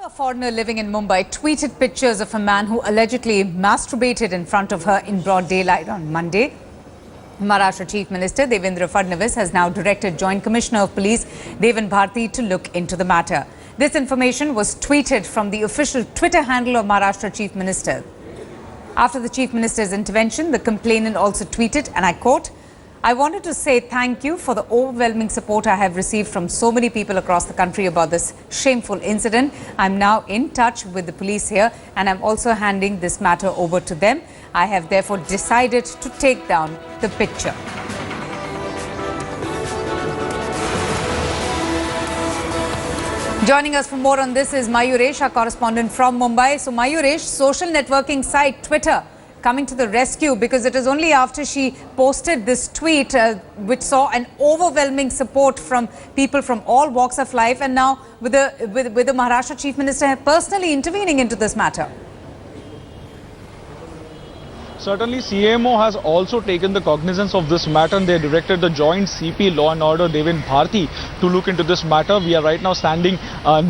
A foreigner living in Mumbai tweeted pictures of a man who allegedly masturbated in front of her in broad daylight on Monday. Maharashtra Chief Minister Devendra Fadnavis has now directed Joint Commissioner of Police Devan Bharti to look into the matter. This information was tweeted from the official Twitter handle of Maharashtra Chief Minister. After the Chief Minister's intervention, the complainant also tweeted, and I quote, "I wanted to say thank you for the overwhelming support I have received from so many people across the country about this shameful incident. I'm now in touch with the police here and I'm also handing this matter over to them. I have therefore decided to take down the picture." Joining us for more on this is Mayuresh, our correspondent from Mumbai. So Mayuresh, social networking site Twitter coming to the rescue, because it is only after she posted this tweet which saw an overwhelming support from people from all walks of life, and now with the Maharashtra Chief Minister personally intervening into this matter. Certainly, CMO has also taken the cognizance of this matter, and they directed the joint CP Law and Order Devan Bharti to look into this matter. We are right now standing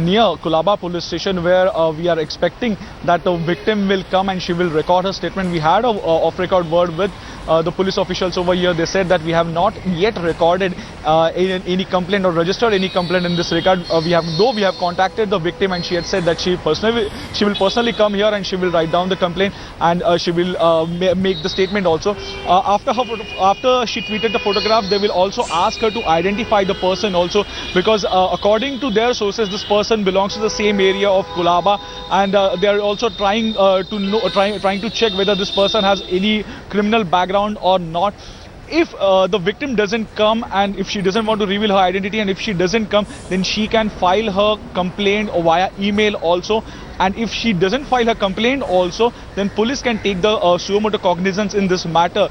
near Kolaba police station, where we are expecting that the victim will come and she will record her statement. We had a off-record word with the police officials over here. They said that we have not yet recorded any complaint or registered any complaint in this regard. Though we have contacted the victim, and she had said that she will personally come here and she will write down the complaint, and she will make the statement also. After she tweeted the photograph, they will also ask her to identify the person also, because according to their sources, this person belongs to the same area of Kolaba, and they are also trying to check whether this person has any criminal background or not. If the victim doesn't come, and if she doesn't want to reveal her identity, and if she doesn't come, then she can file her complaint via email also. And if she doesn't file her complaint also, then police can take the suo motu cognizance in this matter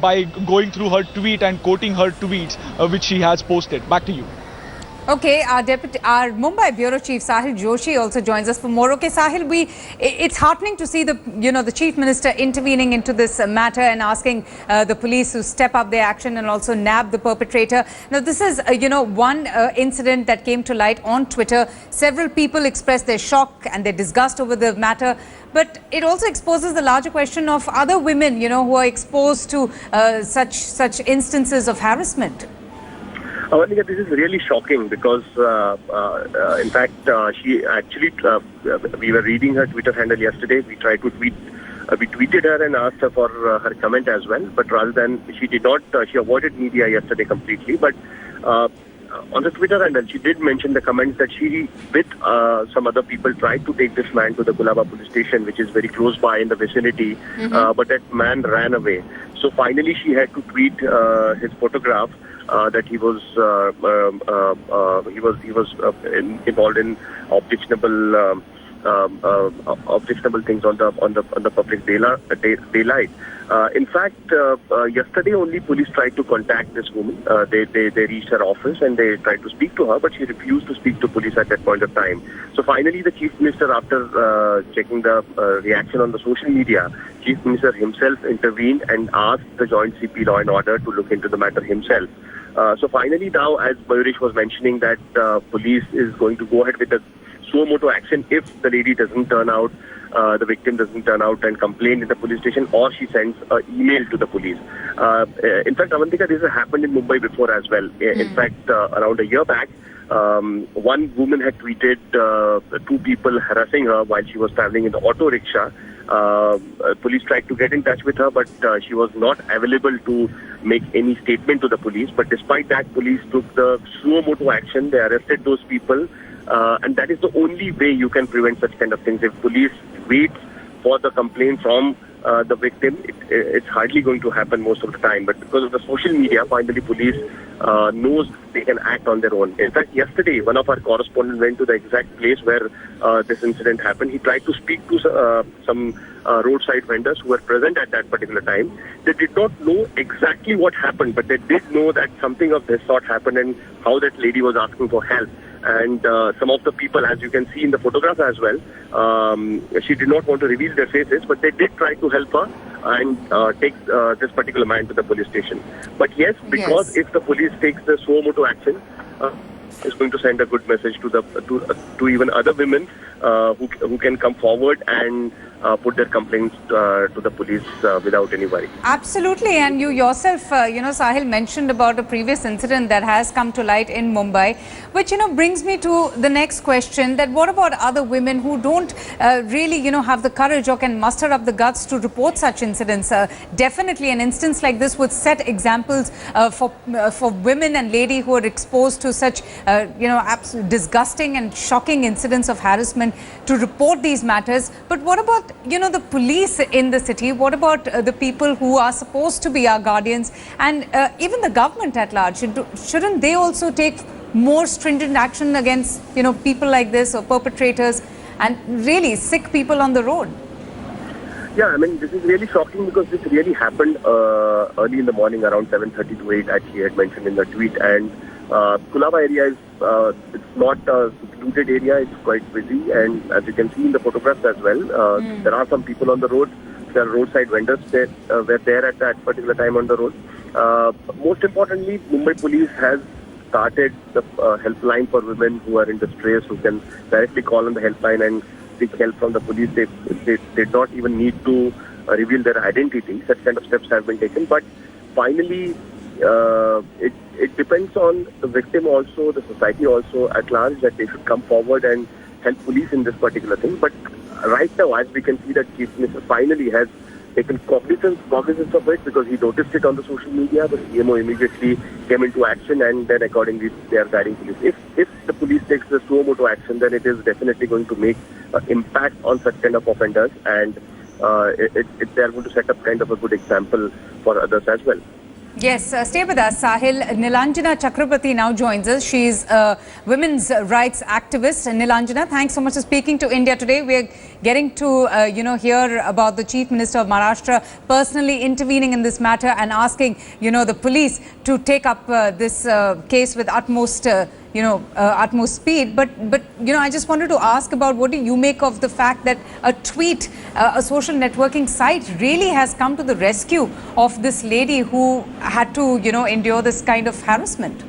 by going through her tweet and quoting her tweets which she has posted. Back to you. Okay, our Mumbai Bureau Chief Sahil Joshi also joins us for more. Okay, Sahil, it's heartening to see the Chief Minister intervening into this matter and asking the police to step up their action and also nab the perpetrator. Now, this is one incident that came to light on Twitter. Several people expressed their shock and their disgust over the matter, but it also exposes the larger question of other women, who are exposed to such instances of harassment. This is really shocking because, in fact, she actually, we were reading her Twitter handle yesterday. We tried to we tweeted her and asked her for her comment as well. But rather than, she did not, she avoided media yesterday completely. But on the Twitter handle, she did mention the comments that she, with some other people, tried to take this man to the Kolaba police station, which is very close by in the vicinity. But that man ran away. So finally, she had to tweet his photograph. That he was involved in objectionable things on the public daylight. In fact, yesterday only police tried to contact this woman. They reached her office and they tried to speak to her, but she refused to speak to police at that point of time. So finally, the Chief Minister, after checking the reaction on the social media, Chief Minister himself intervened and asked the Joint CP Law and Order to look into the matter himself. So finally now, as Mayuresh was mentioning, that police is going to go ahead with the suo motu action if the lady doesn't turn out, the victim doesn't turn out and complain in the police station, or she sends an email to the police. In fact, Avantika, this has happened in Mumbai before as well. In fact, around a year back, one woman had tweeted two people harassing her while she was traveling in the auto rickshaw. Police tried to get in touch with her, but she was not available to make any statement to the police. But despite that, police took the suo motu action. They arrested those people, and that is the only way you can prevent such kind of things. If police waits for the complaint from the victim, it's hardly going to happen most of the time. But because of the social media, finally police knows they can act on their own. In fact, yesterday, one of our correspondents went to the exact place where this incident happened. He tried to speak to some roadside vendors who were present at that particular time. They did not know exactly what happened, but they did know that something of this sort happened and how that lady was asking for help. And some of the people, as you can see in the photograph as well, she did not want to reveal their faces, but they did try to help her and take this particular man to the police station. But yes, because if the police takes the suo motu action, is going to send a good message to the to even other women who can come forward and put their complaints to the police without any worry. Absolutely, and you yourself, Sahil mentioned about a previous incident that has come to light in Mumbai, which, brings me to the next question, that what about other women who don't really, have the courage or can muster up the guts to report such incidents? Definitely an instance like this would set examples for women and ladies who are exposed to such, absolute disgusting and shocking incidents of harassment to report these matters. But what about the police in the city? What about the people who are supposed to be our guardians, and even the government at large? Shouldn't they also take more stringent action against, people like this or perpetrators and really sick people on the road? Yeah, I mean, this is really shocking because this really happened early in the morning around 7:30 to 8, as she had mentioned in the tweet. And Kulaba area is it's not a secluded area; it's quite busy. And as you can see in the photographs as well, there are some people on the road. There are roadside vendors that were there at that particular time on the road. Most importantly, Mumbai Police has started the helpline for women who are in distress, who can directly call on the helpline and seek help from the police. They did not even need to reveal their identity. Such kind of steps have been taken. But finally, it depends on the victim also, the society also at large, that they should come forward and help police in this particular thing. But right now, as we can see, that Chief Minister finally has taken cognizance of it, because he noticed it on the social media. The CMO immediately came into action, and then accordingly they are guiding police. If the police takes the suo moto action, then it is definitely going to make impact on such kind of offenders, and they are going to set up kind of a good example for others as well. Yes, stay with us, Sahil. Nilanjana Chakrabarti now joins us. She's a women's rights activist. Nilanjana, thanks so much for speaking to India Today. We're getting to, hear about the Chief Minister of Maharashtra personally intervening in this matter and asking, the police to take up this case with utmost speed. But I just wanted to ask about, what do you make of the fact that a tweet, a social networking site really has come to the rescue of this lady who had to, endure this kind of harassment?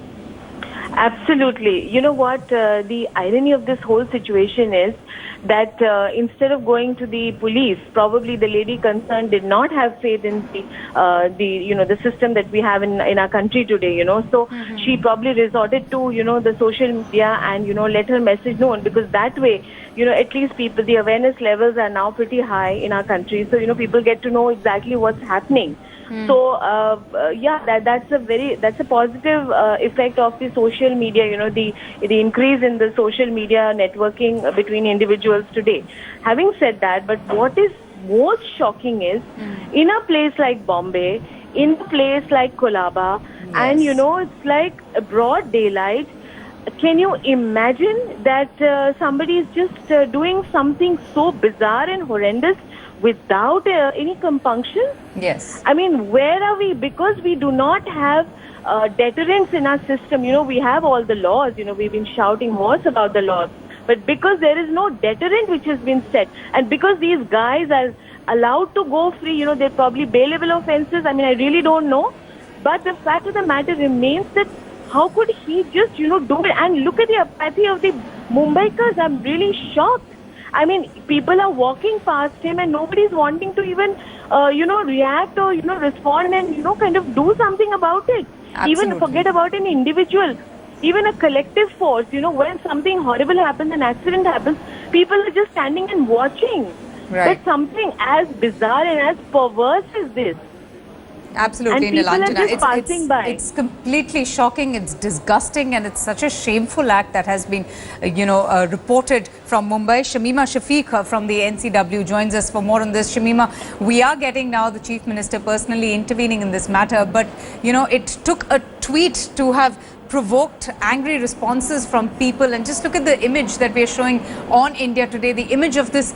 Absolutely. You know what? The irony of this whole situation is that instead of going to the police, probably the lady concerned did not have faith in the system that we have in our country today. So she probably resorted to the social media and let her message known, because that way at least the awareness levels are now pretty high in our country. So people get to know exactly what's happening. So that's a positive effect of the social media, the increase in the social media networking between individuals today. Having said that, but what is most shocking is in a place like Bombay, in a place like Kolaba, and it's like a broad daylight. Can you imagine that somebody is just doing something so bizarre and horrendous without any compunction? Yes. I mean, where are we? Because we do not have deterrents in our system. We have all the laws. We've been shouting wars about the laws. But because there is no deterrent which has been set, and because these guys are allowed to go free, they're probably bailable offenses. I mean, I really don't know. But the fact of the matter remains that how could he just, do it? And look at the apathy of the Mumbaikars. I'm really shocked. I mean, people are walking past him and nobody's wanting to even, react or, respond and, kind of do something about it. Absolutely. Even forget about an individual, even a collective force. When something horrible happens, an accident happens, people are just standing and watching. Right. But something as bizarre and as perverse as this. Absolutely, and people Nilanjana. Are just passing by. It's completely shocking, it's disgusting, and it's such a shameful act that has been, reported from Mumbai. Shamima Shafiq from the NCW joins us for more on this. Shamima, we are getting now the Chief Minister personally intervening in this matter, but, it took a tweet to have provoked angry responses from people. And just look at the image that we're showing on India Today, the image of this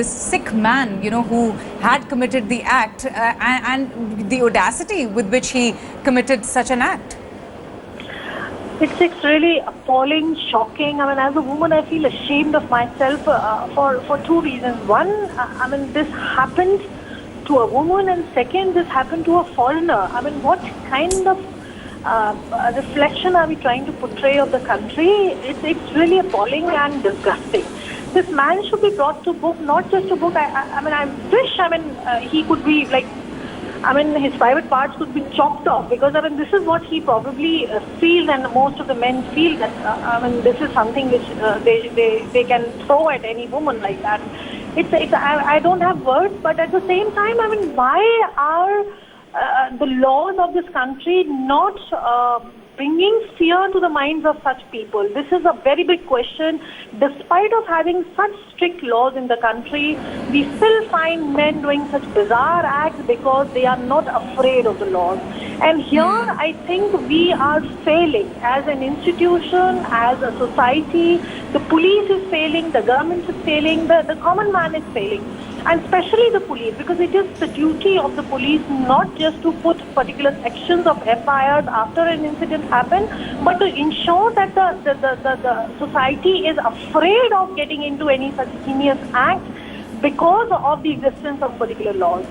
sick man, who had committed the act and the audacity with which he committed such an act. It's really appalling, shocking. I mean, as a woman, I feel ashamed of myself for two reasons. One, I mean, this happened to a woman, and second, this happened to a foreigner. I mean, what kind of reflection are we trying to portray of the country? It's really appalling and disgusting. This man should be brought to book, not just to book. I mean, I wish, he could be like, his private parts could be chopped off, because, this is what he probably feels, and most of the men feel that, this is something which they can throw at any woman like that. I don't have words, but at the same time, why are the laws of this country not bringing fear to the minds of such people? This is a very big question. Despite of having such strict laws in the country, we still find men doing such bizarre acts because they are not afraid of the laws. And here, I think we are failing as an institution, as a society. The police is failing, the government is failing, the common man is failing. And especially the police, because it is the duty of the police not just to put particular sections of FIRs after an incident happens, but to ensure that the society is afraid of getting into any such heinous act because of the existence of particular laws.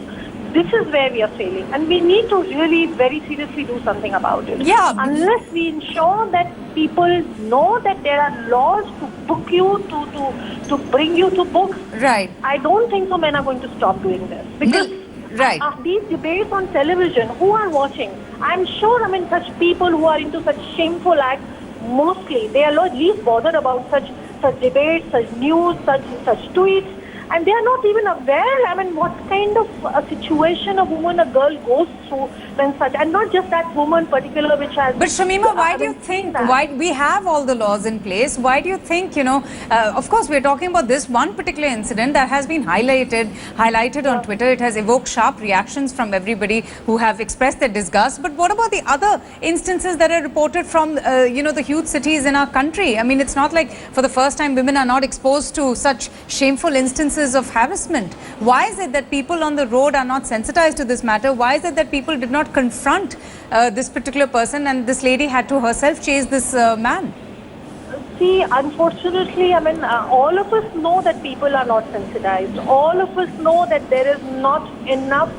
This is where we are failing, and we need to really very seriously do something about it. Yeah. Unless we ensure that people know that there are laws to book you, to bring you to book. Right. I don't think so men are going to stop doing this. Because right. These debates on television, who are watching? I'm sure, such people who are into such shameful acts, mostly, they are not least bothered about such debates, such news, such tweets. And they are not even aware, what kind of a situation a woman, a girl goes through when such, and not just that woman particular which has... But Shamima, why do you think, why we have all the laws in place, why do you think, of course we're talking about this one particular incident that has been highlighted on Twitter. It has evoked sharp reactions from everybody who have expressed their disgust. But what about the other instances that are reported from, the huge cities in our country? It's not like for the first time women are not exposed to such shameful instances of harassment. Why is it that people on the road are not sensitized to this matter? Why is it that people did not confront this particular person, and this lady had to herself chase this man? See, unfortunately, all of us know that people are not sensitized. All of us know that there is not enough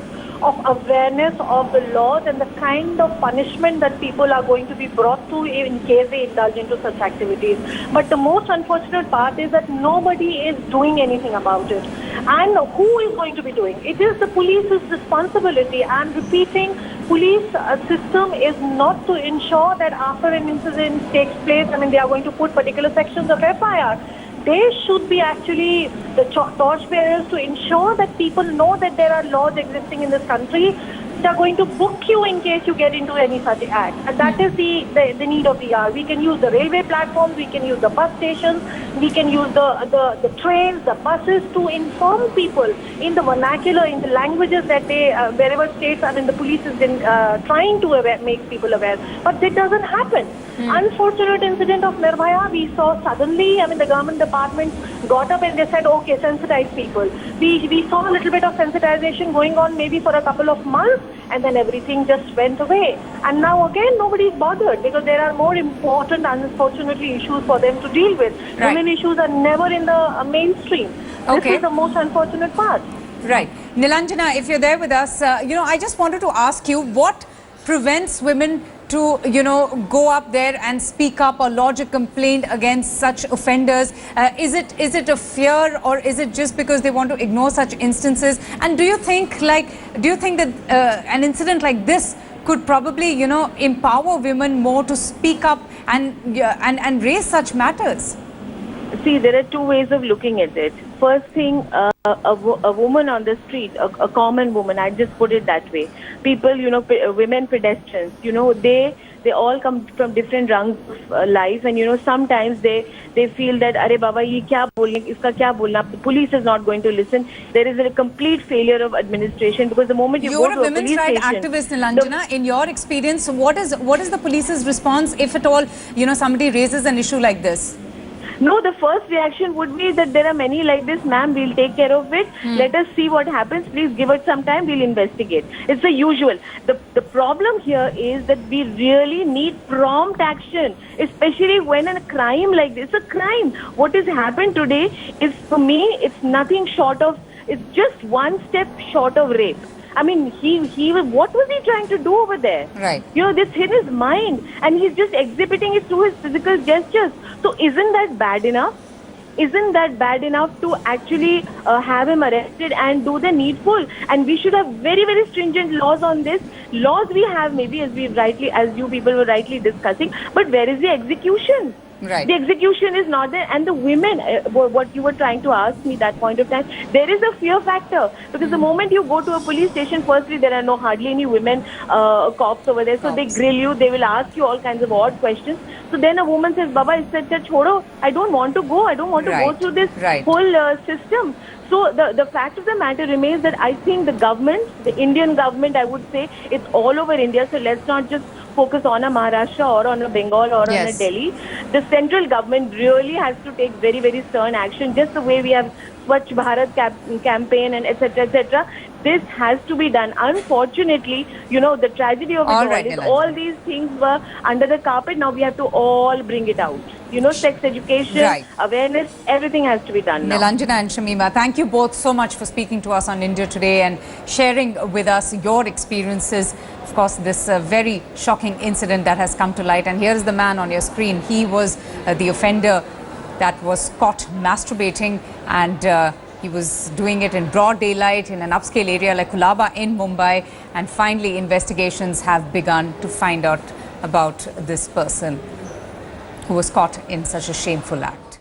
of awareness of the laws and the kind of punishment that people are going to be brought to in case they indulge into such activities. But the most unfortunate part is that nobody is doing anything about it. And who is going to be doing? It is the police's responsibility. And repeating, police system is not to ensure that after an incident takes place, they are going to put particular sections of FIR. They should be actually the torchbearers to ensure that people know that there are laws existing in this country that are going to book you in case you get into any such act. And that is the need of the hour. We can use the railway platforms, we can use the bus stations, we can use the trains, the buses to inform people in the vernacular, in the languages that they, wherever states, the police is trying to make people aware. But that doesn't happen. Unfortunate incident of Nirbhaya, we saw suddenly, the government department got up and they said, okay, sensitize people. We saw a little bit of sensitization going on maybe for a couple of months, and then everything just went away. And now again, nobody is bothered because there are more important, unfortunately, issues for them to deal with. Right. Women issues are never in the mainstream. Okay. This is the most unfortunate part. Right. Nilanjana, if you're there with us, I just wanted to ask you, what prevents women to, go up there and speak up or lodge a complaint against such offenders? Is it a fear, or is it just because they want to ignore such instances? And do you think that an incident like this could probably, empower women more to speak up and raise such matters? See, there are two ways of looking at it. First thing, a woman on the street, a common woman, I just put it that way. People, women pedestrians, they all come from different rungs of life, and sometimes they feel that, Arey Baba, ye kya bolne, iska kya bolna? The police is not going to listen. There is a complete failure of administration, because the moment you go to a police station... You're a women's rights activist, Nilanjana. In your experience, what is the police's response if at all, somebody raises an issue like this? No, the first reaction would be that there are many like this, ma'am, we'll take care of it. Let us see what happens. Please give us some time, we'll investigate. It's the usual. The problem here is that we really need prompt action, especially when a crime like this, a crime. What has happened today is, for me, it's nothing short of, it's just one step short of rape. I mean, what was he trying to do over there? Right. You know, this hit his mind, and he's just exhibiting it through his physical gestures. So isn't that bad enough? Isn't that bad enough to actually have him arrested and do the needful? And we should have very, very stringent laws on this. Laws we have, maybe, as you people were rightly discussing, but where is the execution? Right. The execution is not there. And the women, what you were trying to ask me that point of time, there is a fear factor. Because the moment you go to a police station, firstly, there are hardly any women cops over there. So they grill you, they will ask you all kinds of odd questions. So then a woman says, Baba, chodo, I don't want to go. I don't want to go through this whole system. So the fact of the matter remains that I think the government, the Indian government, I would say, it's all over India. So let's not just focus on a Maharashtra or on a Bengal or on a Delhi. The central government really has to take very, very stern action, just the way we have Swachh Bharat campaign and etc. etc. This has to be done. Unfortunately, you know, the tragedy of it all is all these things were under the carpet. Now we have to all bring it out. You know, sex education, awareness, everything has to be done now. Nilanjana and Shamima, thank you both so much for speaking to us on India Today and sharing with us your experiences. Of course, this very shocking incident that has come to light. And here's the man on your screen. He was the offender that was caught masturbating, and he was doing it in broad daylight in an upscale area like Kulaba in Mumbai. And finally, investigations have begun to find out about this person who was caught in such a shameful act.